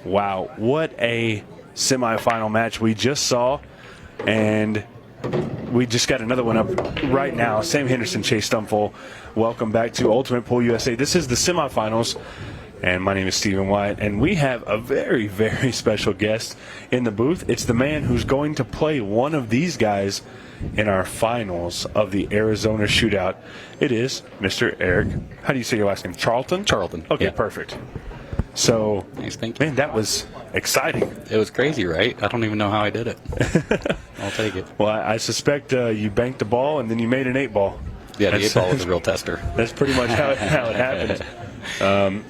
Wow, what a semifinal match we just saw. And we just got another one up right now. Sam Henderson, Chase Stumfoll. Welcome back to Ultimate Pool USA. This is the semifinals. And my name is Stephen Wyatt, and we have a very, very special guest in the booth. It's the man who's going to play one of these guys in our finals of the Arizona Shootout. It is Mr. Eric. How do you say your last name? Charlton? Charlton. Okay, yeah. Perfect. So, nice, thank you. Man, that was exciting. It was crazy, right? I don't even know how I did it. I'll take it. Well, I suspect you banked the ball and then you made an 8-ball. Yeah, the 8-ball was a real tester. That's pretty much how it happened.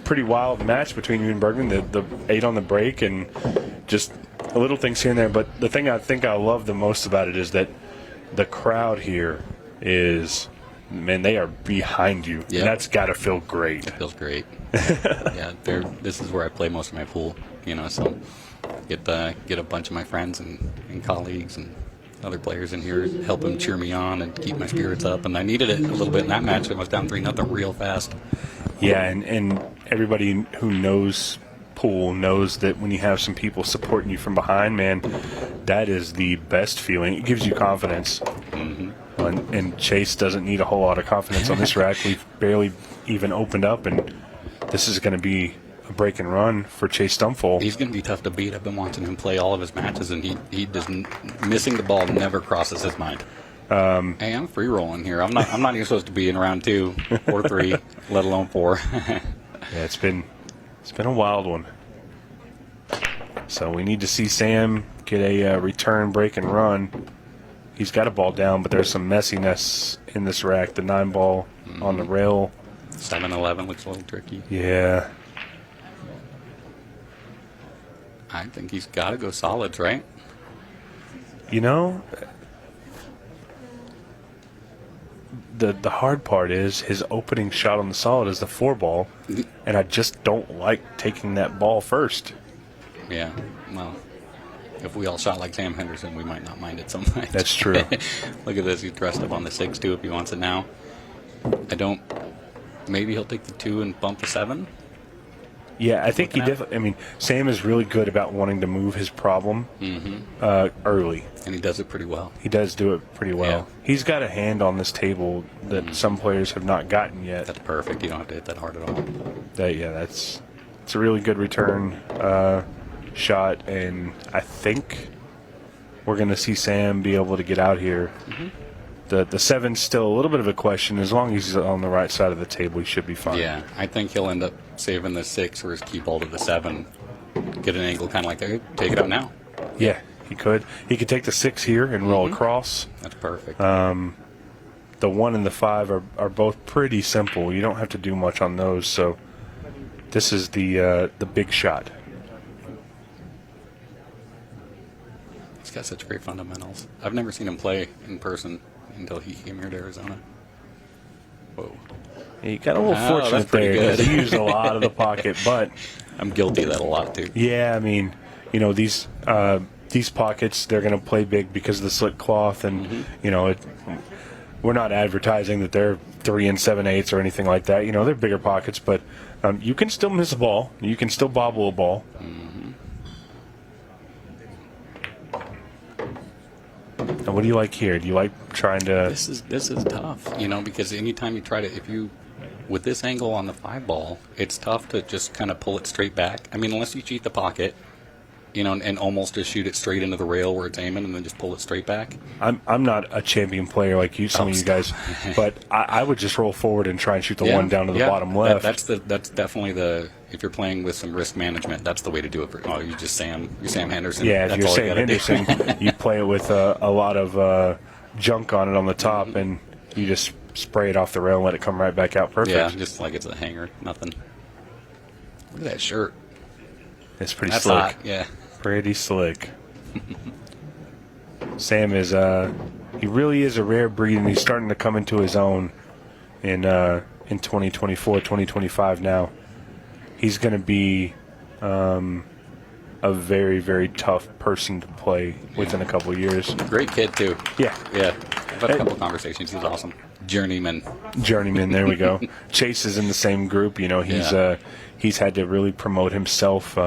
Pretty wild match between you and Bergman, the 8 on the break and just little things here and there. But the thing I think I love the most about it is that the crowd here is, man, they are behind you. Yep. And that's got to feel great. It feels great. Yeah, this is where I play most of my pool, so get a bunch of my friends and colleagues and other players in here help them cheer me on and keep my spirits up. And I needed it a little bit in that match. I was down 3-0 real fast. Yeah, and everybody who knows pool knows that when you have some people supporting you from behind, man, that is the best feeling. It gives you confidence. Mm-hmm. And Chase doesn't need a whole lot of confidence on this rack. We've barely even opened up, and this is going to be a break and run for Chase Stumfoll. He's going to be tough to beat. I've been watching him play all of his matches, and he doesn't, missing the ball never crosses his mind. Hey, I'm free rolling here. I'm not even supposed to be in round 2 or 3, let alone 4. Yeah, it's been a wild one. So we need to see Sam get a return, break, and run. He's got a ball down, but there's some messiness in this rack. The 9-ball on the rail. 7-11 looks a little tricky. Yeah. I think he's got to go solids, right? The hard part is his opening shot on the solid is the 4-ball, and I just don't like taking that ball first. Yeah, well, if we all shot like Sam Henderson, we might not mind it so much. That's true. Look at this. He's dressed up on the 6, too, if he wants it now. Maybe he'll take the 2 and bump the 7. Yeah, I think he definitely. I mean, Sam is really good about wanting to move his problem early. And he does it pretty well. He does do it pretty well. Yeah. He's got a hand on this table that some players have not gotten yet. That's perfect. You don't have to hit that hard at all. It's a really good return shot, and I think we're going to see Sam be able to get out here. Mm-hmm. The 7's still a little bit of a question. As long as he's on the right side of the table, he should be fine. Yeah, I think he'll end up saving the 6 or his key ball to the 7. Get an angle kind of like that. Take it out now. Yeah, he could. He could take the 6 here and roll across. That's perfect. The 1 and the 5 are both pretty simple. You don't have to do much on those. So this is the big shot. He's got such great fundamentals. I've never seen him play in person until he came here to Arizona. Whoa. He got a little fortunate there because he used a lot of the pocket, but I'm guilty of that a lot too. Yeah, I mean, these pockets, they're going to play big because of the slick cloth, and we're not advertising that they're 3 7/8 or anything like that. They're bigger pockets, but you can still miss a ball. You can still bobble a ball. And what do you like here? Do you like trying to? This is tough, because anytime you try to, with this angle on the 5-ball, it's tough to just kind of pull it straight back. I mean, unless you cheat the pocket, and almost just shoot it straight into the rail where it's aiming, and then just pull it straight back. I'm not a champion player like some of you guys, but I would just roll forward and try and shoot the 1 down to the bottom left. That's definitely if you're playing with some risk management, that's the way to do it. You're Sam Henderson. Yeah, if you're Sam Henderson, you play it with a lot of junk on it on the top, and you just spray it off the rail and let it come right back out perfect. Yeah, just like it's a hanger, nothing. Look at that shirt. It's pretty slick. Hot. Yeah. Pretty slick. Sam is he really is a rare breed, and he's starting to come into his own in 2024, 2025 now. He's going to be a very, very tough person to play within a couple of years. Great kid, too. Yeah. Yeah. I've had a couple of conversations. He's awesome. Journeyman, there we go. Chase is in the same group. He's had to really promote himself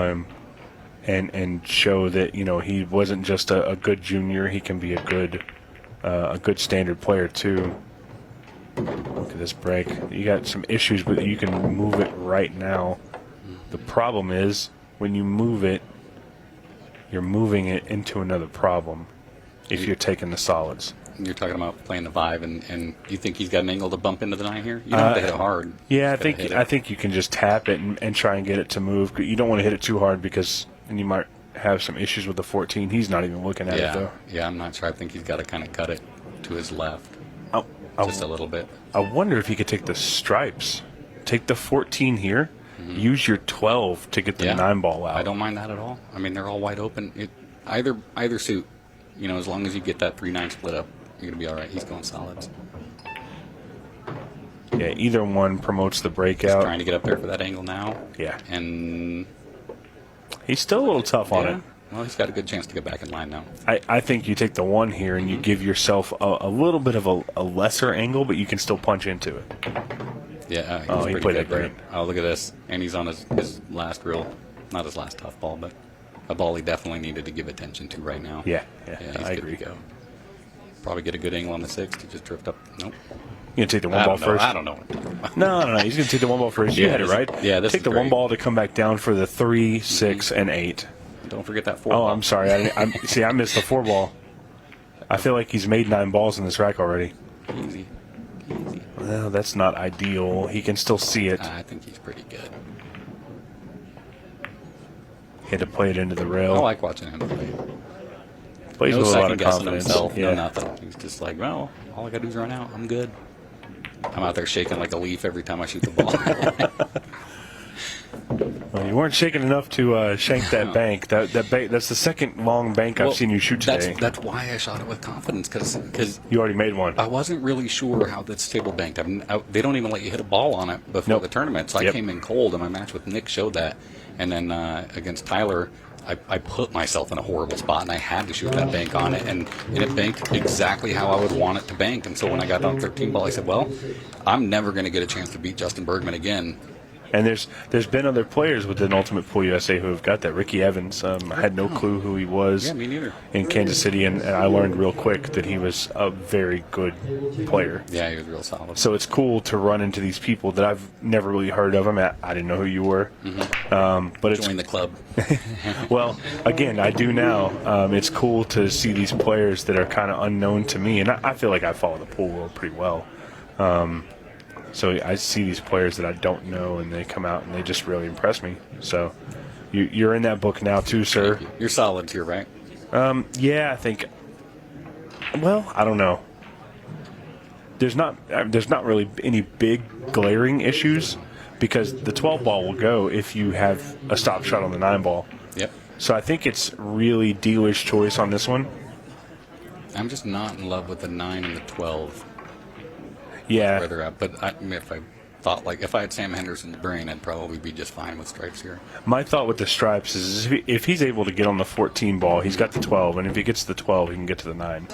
and show that he wasn't just a good junior. He can be a good standard player too. Look at this break. You got some issues, but you can move it right now. The problem is when you move it, you're moving it into another problem if you're taking the solids. You're talking about playing the 5, and you think he's got an angle to bump into the 9 here? You don't have to hit it hard. Yeah, I think you can just tap it and try and get it to move. You don't want to hit it too hard because then you might have some issues with the 14. He's not even looking at it, though. Yeah, I'm not sure. I think he's got to kind of cut it to his left just a little bit. I wonder if he could take the stripes. Take the 14 here, use your 12 to get the 9 ball out. I don't mind that at all. I mean, they're all wide open. Either suit, as long as you get that 3-9 split up, you're going to be all right. He's going solids. Yeah, either one promotes the breakout. He's trying to get up there for that angle now. Yeah. And he's still a little tough on it. Well, he's got a good chance to get back in line now. I think you take the 1 here and you give yourself a little bit of a lesser angle, but you can still punch into it. Yeah, he played it great. Oh, look at this. And he's on his last not his last tough ball, but a ball he definitely needed to give attention to right now. Yeah, he's I good agree. To go. Probably get a good angle on the 6 to just drift up. Nope. You gonna take the 1 ball first? I don't know. No. He's gonna take the 1 ball first. You had it right. Yeah, take the 1 ball to come back down for the 3, 6, and 8. Don't forget that 4 Oh, ball. I'm sorry. I missed the 4 ball. I feel like he's made 9 balls in this rack already. Easy. Well, that's not ideal. He can still see it. I think he's pretty good. He had to play it into the rail. I like watching him play. Plays No with a lot second of guessing confidence. himself, Yeah. no nothing. He's just like, well, all I got to do is run out. I'm good. I'm out there shaking like a leaf every time I shoot the ball. Well, you weren't shaking enough to shank that bank. That bank. That's the second long bank I've seen you shoot today. That's why I shot it with confidence, because you already made one. I wasn't really sure how this table banked. They don't even let you hit a ball on it before the tournament, so I came in cold, and my match with Nick showed that. And then against Tyler, I put myself in a horrible spot, and I had to shoot that bank on it, and it banked exactly how I would want it to bank. And so when I got down 13 ball, I said, well, I'm never going to get a chance to beat Justin Bergman again. And there's been other players within Ultimate Pool USA who have got that. Ricky Evans, I had no clue who he was me neither. in Kansas City, and I learned real quick that he was a very good player. Yeah, he was real solid. So it's cool to run into these people that I've never really heard of. I didn't know who you were. But it's Join the club. well, again, I do now. It's cool to see these players that are kind of unknown to me, and I feel like I follow the pool world pretty well. So I see these players that I don't know, and they come out and they just really impress me. So you're in that book now too, sir. You're solid here, right? Yeah, I think. Well, I don't know. There's not really any big glaring issues because the 12 ball will go if you have a stop shot on the 9 ball. Yep. So I think it's really dealer's choice on this one. I'm just not in love with the 9 and the 12. Yeah. Where they're at. But if I had Sam Henderson's brain, I'd probably be just fine with stripes here. My thought with the stripes is if he's able to get on the 14 ball, he's got the 12, and if he gets the 12, he can get to the 9.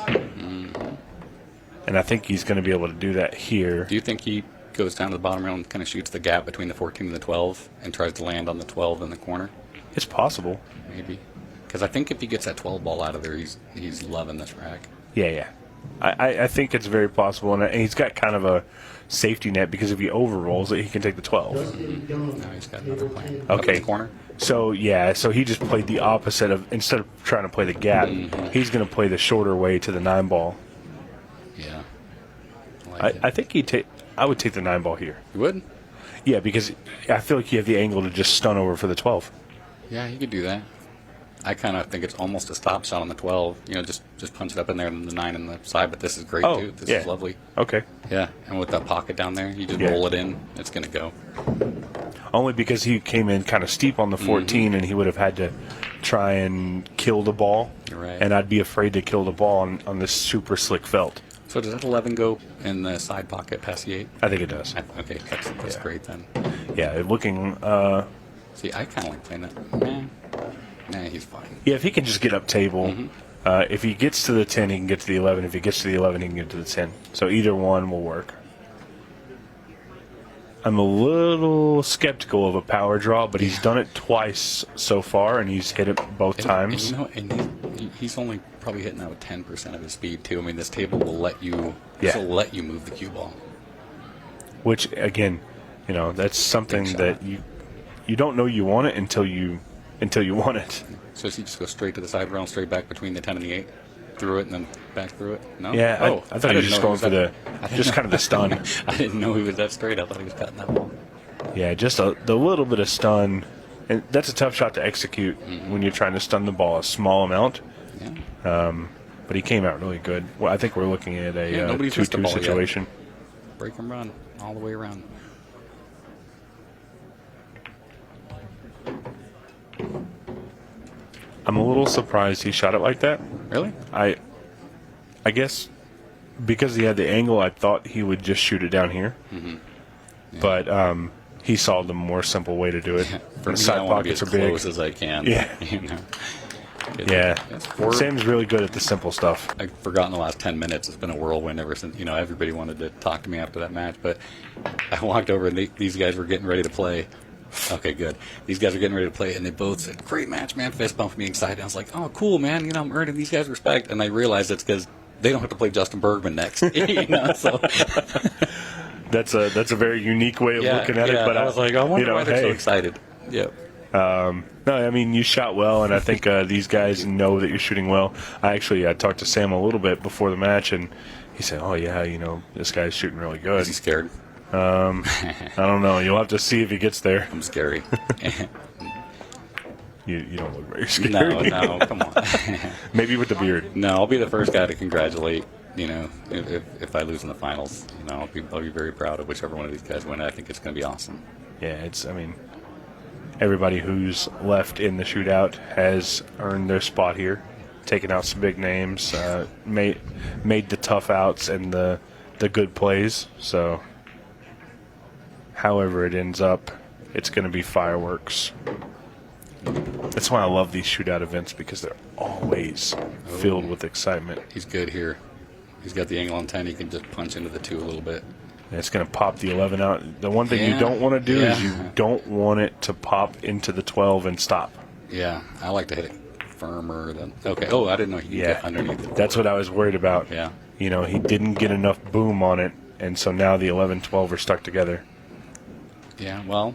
And I think he's going to be able to do that here. Do you think he goes down to the bottom rail and kind of shoots the gap between the 14 and the 12 and tries to land on the 12 in the corner? It's possible. Maybe. Because I think if he gets that 12 ball out of there, he's loving this rack. Yeah. I think it's very possible, and he's got kind of a safety net because if he overrolls it, he can take the 12. Now he's got another plan. Okay. Up in the corner. So he just played the opposite of, instead of trying to play the gap, he's going to play the shorter way to the 9 ball. Yeah. I think I would take the 9 ball here. You would? Yeah, because I feel like you have the angle to just stun over for the 12. Yeah, you could do that. I kind of think it's almost a stop shot on the 12. Just punch it up in there and the 9 on the side. But this is great, too. This is lovely. Okay. Yeah, and with that pocket down there, you just roll it in. It's going to go. Only because he came in kind of steep on the 14, and he would have had to try and kill the ball. Right. And I'd be afraid to kill the ball on this super slick felt. So does that 11 go in the side pocket past the 8? I think it does. Okay, that's great then. Yeah, looking... See, I kind of like playing that. Nah, he's fine. Yeah, if he can just get up table. If he gets to the 10, he can get to the 11. If he gets to the 11, he can get to the 10. So either one will work. I'm a little skeptical of a power draw, but he's done it twice so far, and he's hit it both times. And he's only probably hitting that with 10% of his speed too. I mean, this table will let you move the cue ball. Which again, that's something that you don't know you want it until you want it. So does he just go straight to the side rail, straight back between the 10 and the 8, through it, and then back through it? No. Yeah, I thought he was just going for kind of the stun. I didn't know he was that straight. I thought he was cutting that ball. Yeah, just the little bit of stun, and that's a tough shot to execute when you're trying to stun the ball a small amount. Yeah. But he came out really good. Well, I think we're looking at a 2-2 situation. Break and run all the way around. I'm a little surprised he shot it like that. Really? I guess because he had the angle, I thought he would just shoot it down here. Mm-hmm. Yeah. But he saw the more simple way to do it. For me, side I want pockets to be are as big. close as I can. Yeah. Yeah. Sam's really good at the simple stuff. I've forgotten the last 10 minutes. It's been a whirlwind ever since, everybody wanted to talk to me after that match. But I walked over and these guys were getting ready to play. Okay, good. These guys are getting ready to play, and they both said, "Great match, man." Fist bumped me excited. I was like, "Oh, cool, man. I'm earning these guys respect." And I realized it's because they don't have to play Justin Bergman next. So that's a very unique way of looking at it. But I was like, I wonder why they're so excited. Yep. No, I mean, you shot well, and I think these guys know that you're shooting well. I talked to Sam a little bit before the match, and he said, "Oh yeah, this guy's shooting really good." Is he scared? I don't know. You'll have to see if he gets there. I'm scary. You don't look very scary. No, come on. Maybe with the beard. No, I'll be the first guy to congratulate. If I lose in the finals, I'll be very proud of whichever one of these guys win. I think it's going to be awesome. Yeah, everybody who's left in the shootout has earned their spot here, taken out some big names, made the tough outs and the good plays. So, however it ends up, it's going to be fireworks. That's why I love these shootout events, because they're always filled with excitement. He's good here. He's got the angle on 10. He can just punch into the 2 a little bit. And it's going to pop the 11 out. The one thing you don't want to do is you don't want it to pop into the 12 and stop. Yeah, I like to hit it firmer than. Okay. Oh, I didn't know he could get underneath it. That's what I was worried about. Yeah. He didn't get enough boom on it, and so now the 11-12 are stuck together. Yeah, well,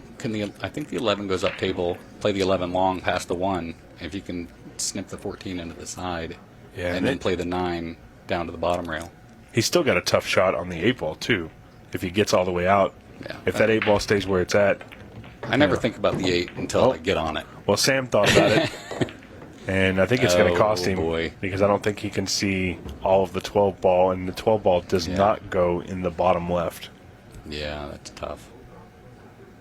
I think the 11 goes up table, play the 11 long past the 1. If you can snip the 14 into the side, and then play the 9 down to the bottom rail. He's still got a tough shot on the 8 ball, too, if he gets all the way out. Yeah, if that 8 ball stays where it's at. I never think about the 8 until I get on it. Well, Sam thought about it, and I think it's going to cost him, boy. Because I don't think he can see all of the 12 ball, and the 12 ball does not go in the bottom left. Yeah, that's tough.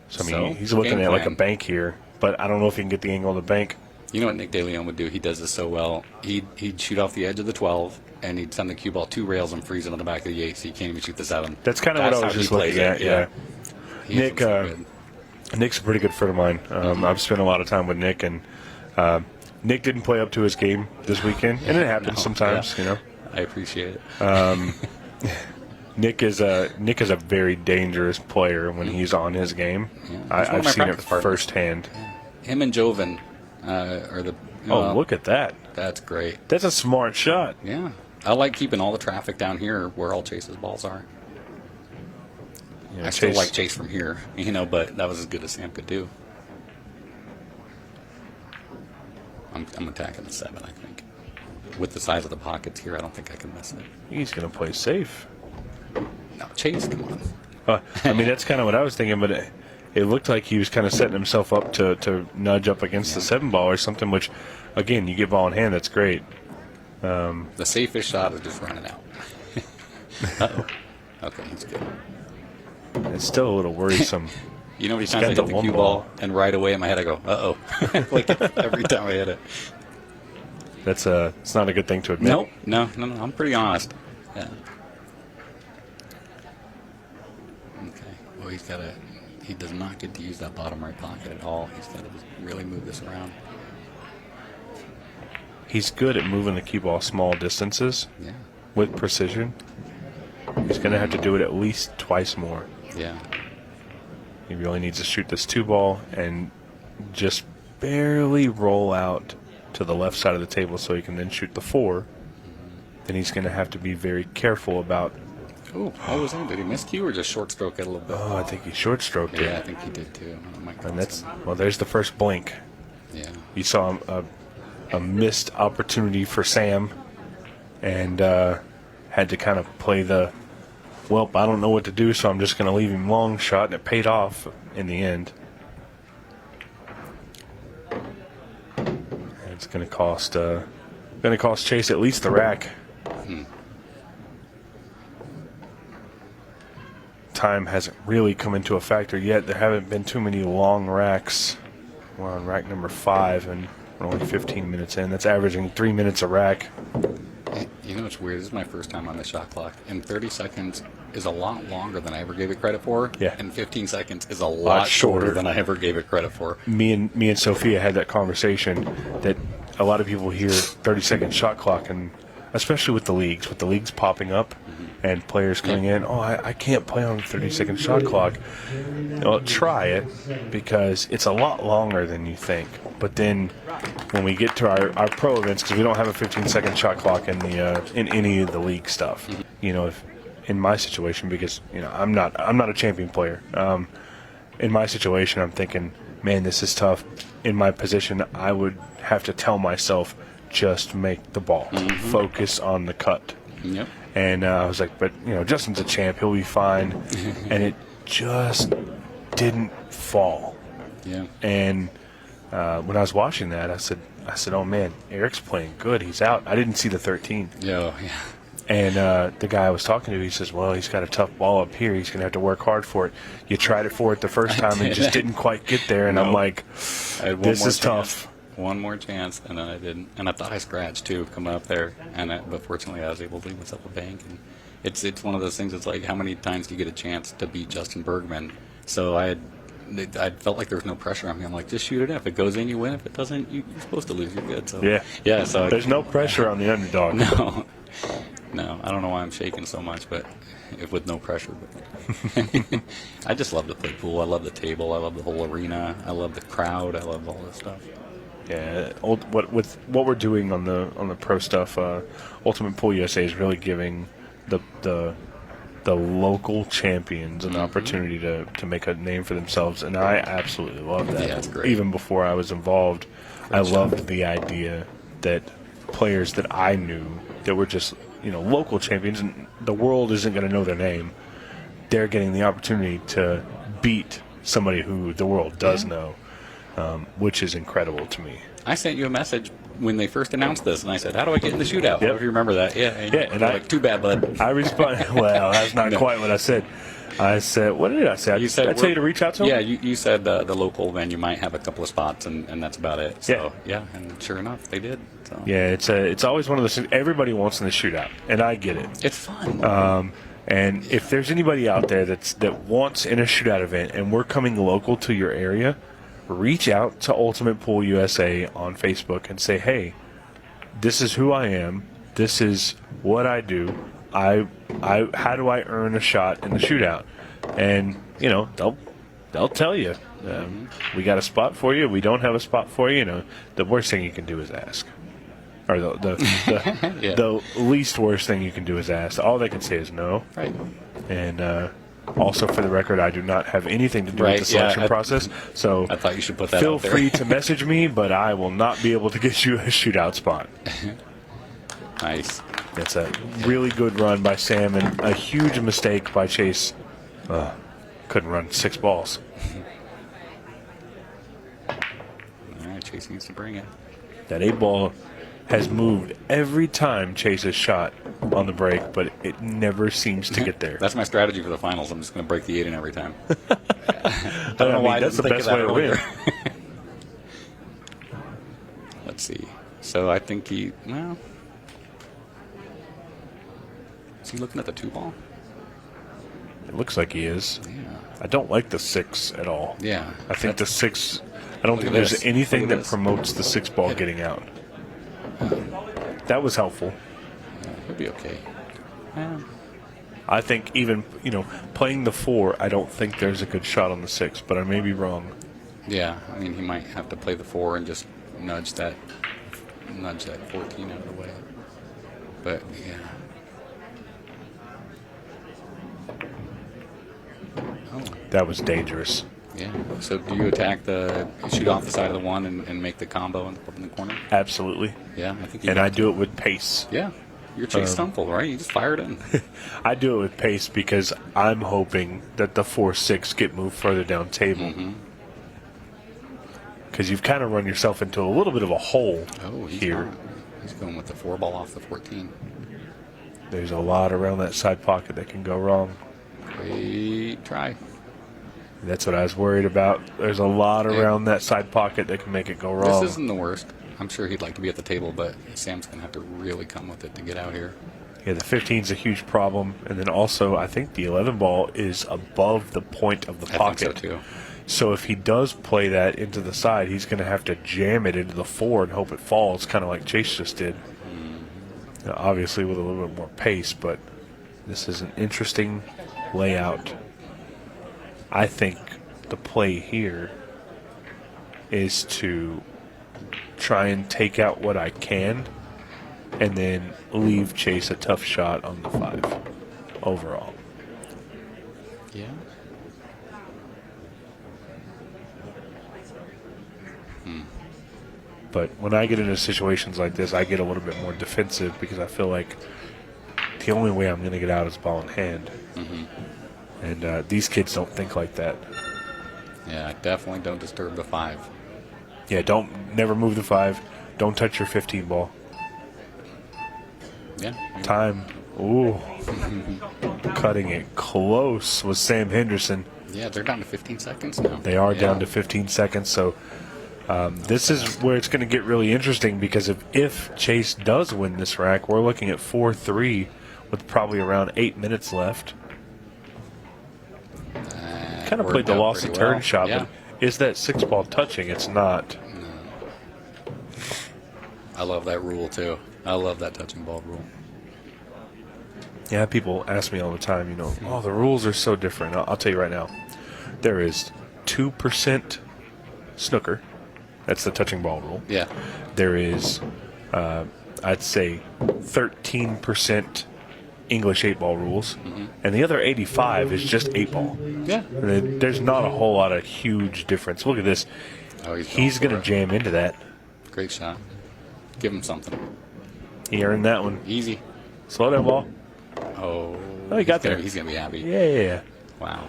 So, he's looking at like a bank here, but I don't know if he can get the angle of the bank. You know what Nick DeLeon would do? He does this so well. He'd shoot off the edge of the 12, and he'd send the cue ball 2 rails and freeze it on the back of the 8, so you can't even shoot the 7. That's kind of what I was just looking at, yeah. Nick's a pretty good friend of mine. I've spent a lot of time with Nick, and Nick didn't play up to his game this weekend, and it happens sometimes, I appreciate it. Nick is a very dangerous player when he's on his game. Yeah. I've seen it firsthand. Him and Joven are the. Look at that! That's great. That's a smart shot. Yeah, I like keeping all the traffic down here where all Chase's balls are. I still like Chase from here, but that was as good as Sam could do. I'm attacking the 7, I think. With the size of the pockets here, I don't think I can miss it. He's going to play safe. No, Chase, come on. That's kind of what I was thinking, but it looked like he was kind of setting himself up to nudge up against the 7 ball or something, which, again, you get ball in hand, that's great. The safest shot is just running out. Uh-oh. Okay, he's good. It's still a little worrisome. How many times I hit the cue ball, and right away in my head I go, uh-oh. Like every time I hit it. It's not a good thing to admit. No, I'm pretty honest. Yeah. Okay. Well, he does not get to use that bottom right pocket at all. He's got to just really move this around. He's good at moving the cue ball small distances with precision. He's going to have to do it at least twice more. Yeah. He really needs to shoot this 2-ball and just barely roll out to the left side of the table so he can then shoot the 4. Then he's going to have to be very careful about. Oh, what was that? Did he miscue or just short stroke it a little bit? Oh, I think he short stroked it. Yeah, I think he did too. And that's, well, there's the first blink. Yeah. You saw a missed opportunity for Sam, and had to kind of play the, well, I don't know what to do, so I'm just going to leave him long shot, and it paid off in the end. And it's going to cost Chase at least the rack. Time hasn't really come into a factor yet. There haven't been too many long racks. We're on rack number 5, and we're only 15 minutes in. That's averaging 3 minutes a rack. You know, it's weird. This is my first time on the shot clock, and 30 seconds is a lot longer than I ever gave it credit for. Yeah. And 15 seconds is a lot shorter than I ever gave it credit for. Me and Sophia had that conversation that a lot of people hear 30-second shot clock, and especially with the leagues popping up and players coming in, I can't play on a 30-second shot clock. Well, try it, because it's a lot longer than you think. But then when we get to our pro events, because we don't have a 15-second shot clock in any of the league stuff, you know, if in my situation, because you know I'm not a champion player. In my situation, I'm thinking, man, this is tough. In my position, I would have to tell myself, just make the ball, focus on the cut. Yep. And I was like, but you know, Justin's a champ, he'll be fine. And it just didn't fall. Yeah. And when I was watching that, I said, oh man, Eric's playing good. He's out. I didn't see the 13. Yeah. And the guy I was talking to, he says, well, he's got a tough ball up here. He's going to have to work hard for it. You tried it for it the first time and just didn't quite get there. And I'm like, this is tough. One more chance, and then I didn't. And I thought I scratched, too, coming up there. But fortunately, I was able to leave myself a bank. And it's one of those things. It's like, how many times do you get a chance to beat Justin Bergman? So I felt like there was no pressure on me. I'm like, just shoot it. If it goes in, you win. If it doesn't, you're supposed to lose. You're good. So yeah. So there's no pressure on the underdog. No, I don't know why I'm shaking so much, but with no pressure. But I just love to play pool. I love the table. I love the whole arena. I love the crowd. I love all this stuff. Yeah, with what we're doing on the pro stuff, Ultimate Pool USA is really giving the local champions an opportunity to make a name for themselves, and I absolutely love that. Yeah, it's great. Even before I was involved, I loved the idea that players that I knew that were just local champions, and the world isn't going to know their name, they're getting the opportunity to beat somebody who the world does know. Which is incredible to me. I sent you a message when they first announced this, and I said, how do I get in the shootout? Yep. I don't know if you remember that. Yeah, and I like, too bad, bud. I responded, well, that's not quite what I said. I said, what did I say? I tell you to reach out to them? Yeah, you said the local venue might have a couple of spots, and that's about it. So, yeah, and sure enough, they did. So. Yeah, it's always one of those things everybody wants in the shootout, and I get it. It's fun. And if there's anybody out there that wants in a shootout event, and we're coming local to your area, reach out to Ultimate Pool USA on Facebook and say, hey, this is who I am. This is what I do. How do I earn a shot in the shootout? And, they'll tell you. We got a spot for you. We don't have a spot for you. The worst thing you can do is ask. Or the least worst thing you can do is ask. All they can say is no. Right. And also, for the record, I do not have anything to do with the selection process. So I thought you should put that feel out there. free to message me, but I will not be able to get you a shootout spot. Nice. That's a really good run by Sam and a huge mistake by Chase. Couldn't run 6 balls. All right, Chase needs to bring it. That 8 ball has moved every time Chase has shot on the break, but it never seems to get there. That's my strategy for the finals. I'm just going to break the 8 in every time. I don't know why that's the best way to win. Let's see. So I think is he looking at the 2 ball? It looks like he is. Yeah. I don't like the 6 at all. Yeah. I think the 6, I don't think there's anything that promotes the 6 ball getting out. That was helpful. Yeah, he'll be okay. I think even, playing the 4, I don't think there's a good shot on the 6, but I may be wrong. Yeah, I mean, he might have to play the 4 and just nudge that 14 out of the way. But, yeah. Oh. That was dangerous. Yeah. So do you shoot off the side of the 1 and make the combo up in the corner? Absolutely. Yeah, I think. And I do it with pace. Yeah. You're Chase Stumfoll, right? You just fire it in. I do it with pace because I'm hoping that the 4-6 get moved further down table. Because you've kind of run yourself into a little bit of a hole here. He's going with the 4 ball off the 14. There's a lot around that side pocket that can go wrong. Great try. That's what I was worried about. There's a lot around that side pocket that can make it go wrong. This isn't the worst. I'm sure he'd like to be at the table, but Sam's going to have to really come with it to get out here. Yeah, the 15's a huge problem. And then also, I think the 11 ball is above the point of the pocket. I think so, too. So if he does play that into the side, he's going to have to jam it into the 4 and hope it falls, kind of like Chase just did. Obviously with a little bit more pace, but this is an interesting layout. I think the play here is to try and take out what I can and then leave Chase a tough shot on the 5 overall. Yeah. But when I get into situations like this, I get a little bit more defensive because I feel like the only way I'm going to get out is ball in hand. And these kids don't think like that. Yeah, definitely don't disturb the 5. Yeah, never move the 5. Don't touch your 15 ball. Yeah. Time. Ooh. Cutting it close was Sam Henderson. Yeah, they're down to 15 seconds now. They are down to 15 seconds, so this is where it's going to get really interesting because if Chase does win this rack, we're looking at 4-3 with probably around 8 minutes left. Kind of played the lost a turn shot, but is that 6 ball touching? It's not. No. I love that rule, too. I love that touching ball rule. Yeah, people ask me all the time, oh, the rules are so different. I'll tell you right now. There is 2% snooker. That's the touching ball rule. Yeah. There is, I'd say, 13% English 8-ball rules. And the other 85 is just 8-ball. Yeah. There's not a whole lot of huge difference. Look at this. Oh, he's going to jam into that. Great shot. Give him something. He earned that one. Easy. Slow down, ball. Oh, he got there. He's going to be happy. Yeah. Wow.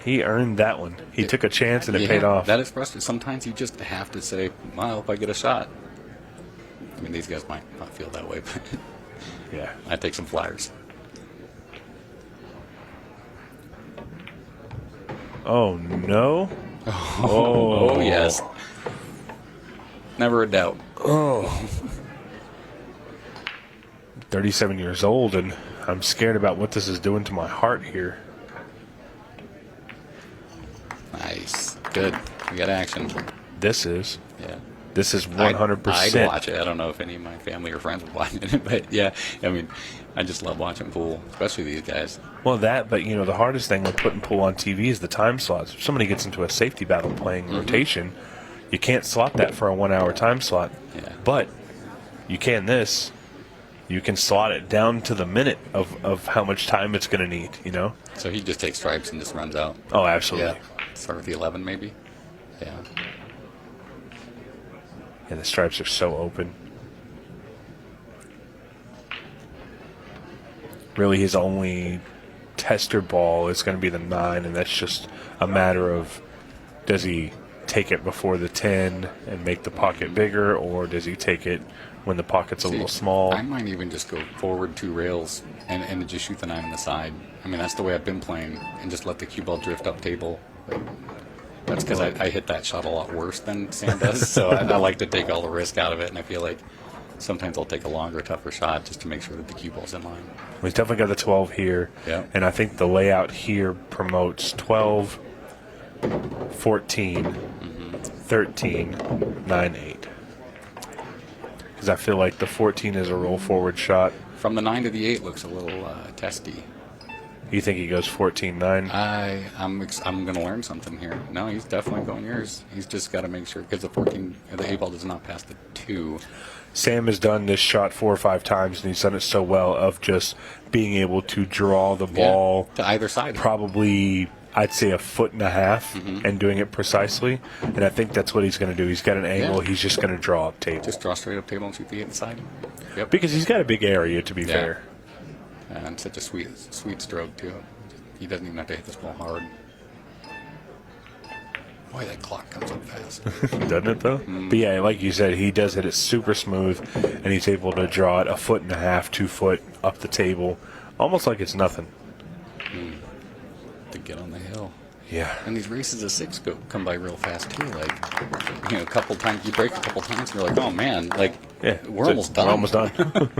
He earned that one. He took a chance and it paid off. That is frustrating. Sometimes you just have to say, well, I hope I get a shot. I mean, these guys might not feel that way, but yeah. I take some flyers. Oh, no. Oh, yes. Never a doubt. Oh. 37 years old, and I'm scared about what this is doing to my heart here. Nice. Good. We got action. This is. Yeah. This is 100%. I'd watch it. I don't know if any of my family or friends would watch it, but yeah, I mean, I just love watching pool, especially these guys. Well, but the hardest thing with putting pool on TV is the time slots. If somebody gets into a safety battle playing rotation, you can't slot that for a 1-hour time slot. Yeah. But you can this. You can slot it down to the minute of how much time it's going to need, So he just takes stripes and just runs out. Oh, absolutely. Yeah. Start with the 11, maybe. Yeah. Yeah, the stripes are so open. Really, his only tester ball is going to be the 9, and that's just a matter of does he take it before the 10 and make the pocket bigger, or does he take it when the pocket's a little small? I might even just go forward 2 rails and just shoot the 9 on the side. I mean, that's the way I've been playing, and just let the cue ball drift up table. That's because I hit that shot a lot worse than Sam does, so I like to take all the risk out of it, and I feel like sometimes I'll take a longer, tougher shot just to make sure that the cue ball's in line. Well, he's definitely got the 12 here, and I think the layout here promotes 12, 14, 13, 9, 8. Because I feel like the 14 is a roll forward shot. From the 9 to the 8 looks a little testy. You think he goes 14-9? I'm going to learn something here. No, he's definitely going yours. He's just got to make sure, because the 8 ball does not pass the 2. Sam has done this shot 4 or 5 times, and he's done it so well of just being able to draw the ball to either side. Probably, I'd say, 1.5 foot and doing it precisely. And I think that's what he's going to do. He's got an angle. He's just going to draw up table. Just draw straight up table and shoot the inside. Yep. Because he's got a big area, to be fair. And such a sweet stroke, too. He doesn't even have to hit this ball hard. Boy, that clock comes up fast. Doesn't it, though? But yeah, like you said, he does hit it super smooth, and he's able to draw it 1.5 foot, 2 foot up the table, almost like it's nothing. To get on the hill. Yeah. And these races of 6 come by real fast, too. Like, a couple times, you break a couple times, and you're like, oh, man, we're almost done. We're almost done.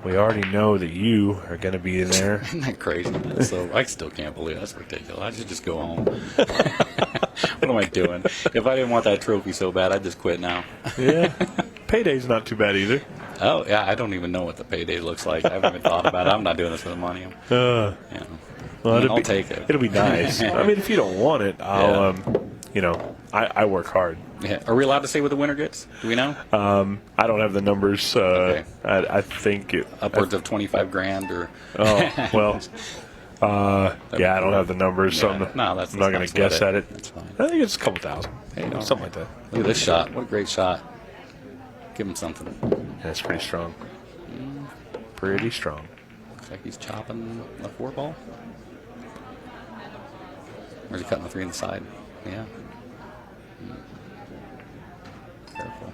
We already know that you are going to be in there. Isn't that crazy? So I still can't believe it. That's ridiculous. I should just go home. What am I doing? If I didn't want that trophy so bad, I'd just quit now. Yeah. Payday's not too bad either. Oh, yeah. I don't even know what the payday looks like. I haven't even thought about it. I'm not doing this for the money. Well, I'll take it. It'll be nice. I mean, if you don't want it, I'll, I work hard. Yeah. Are we allowed to say what the winner gets? Do we know? I don't have the numbers. Okay. I think upwards of 25 grand or. Oh well. I don't have the numbers, so I'm not going to guess at it. That's fine. I think it's a couple thousand, something like that. Look at this shot! What a great shot! Give him something. That's pretty strong. Pretty strong. Looks like he's chopping the 4 ball. Or is he cutting the 3 on the side? Yeah. Careful.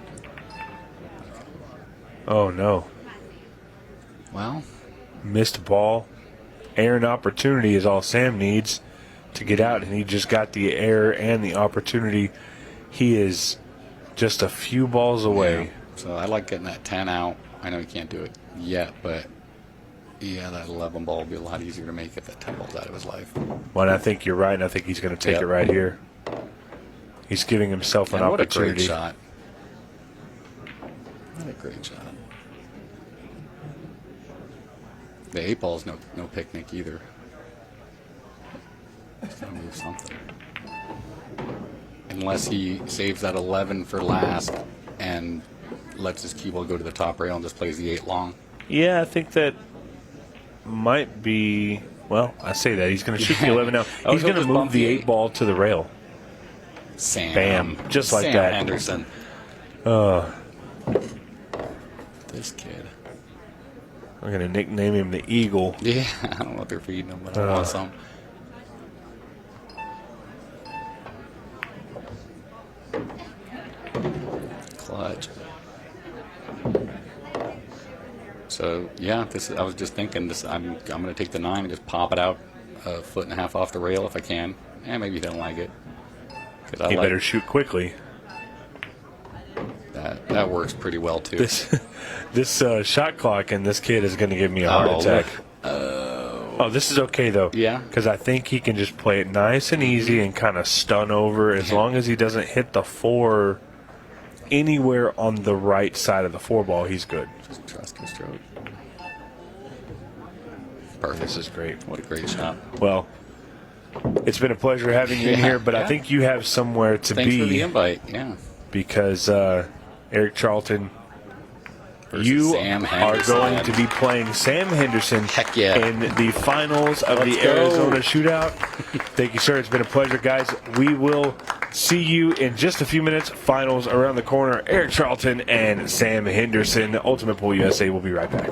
Oh, no. Well. Missed ball. Air and opportunity is all Sam needs to get out, and he just got the air and the opportunity. He is just a few balls away. Yeah. So I like getting that 10 out. I know he can't do it yet, but that 11 ball will be a lot easier to make if that 10 ball's out of his life. Well, and I think you're right, and I think he's going to take it right here. He's giving himself an opportunity. What a great shot. What a great shot. The 8 ball's no picnic either. He's got to move something. Unless he saves that 11 for last and lets his cue ball go to the top rail and just plays the 8 long. Yeah, I think that might be. Well, I say that. He's going to shoot the 11 now. He's going to move the 8 ball to the rail. Sam. Bam. Just like Sam that. Henderson. This kid. I'm going to nickname him the Eagle. Yeah, I don't know what they're feeding him, but I want some. Clutch. So yeah, I was just thinking this. I'm going to take the 9 and just pop it out 1.5 foot off the rail if I can. Maybe he don't like it. He better shoot quickly. That works pretty well too. This shot clock and this kid is going to give me a heart attack. Oh, this is okay though. Yeah. Because I think he can just play it nice and easy and kind of stun over as long as he doesn't hit the 4 anywhere on the right side of the 4 ball. He's good. Just trust his stroke. Perfect. This is great. What a great shot. Well, it's been a pleasure having you in here, but I think you have somewhere to be. Thanks for the invite. Yeah. Because Eric Charlton, you Sam are going to be playing Sam Henderson Heck yeah. in the finals of the Arizona Shootout. Thank you, sir. It's been a pleasure, guys. We will see you in just a few minutes. Finals around the corner. Eric Charlton and Sam Henderson. Ultimate Pool USA will be right back.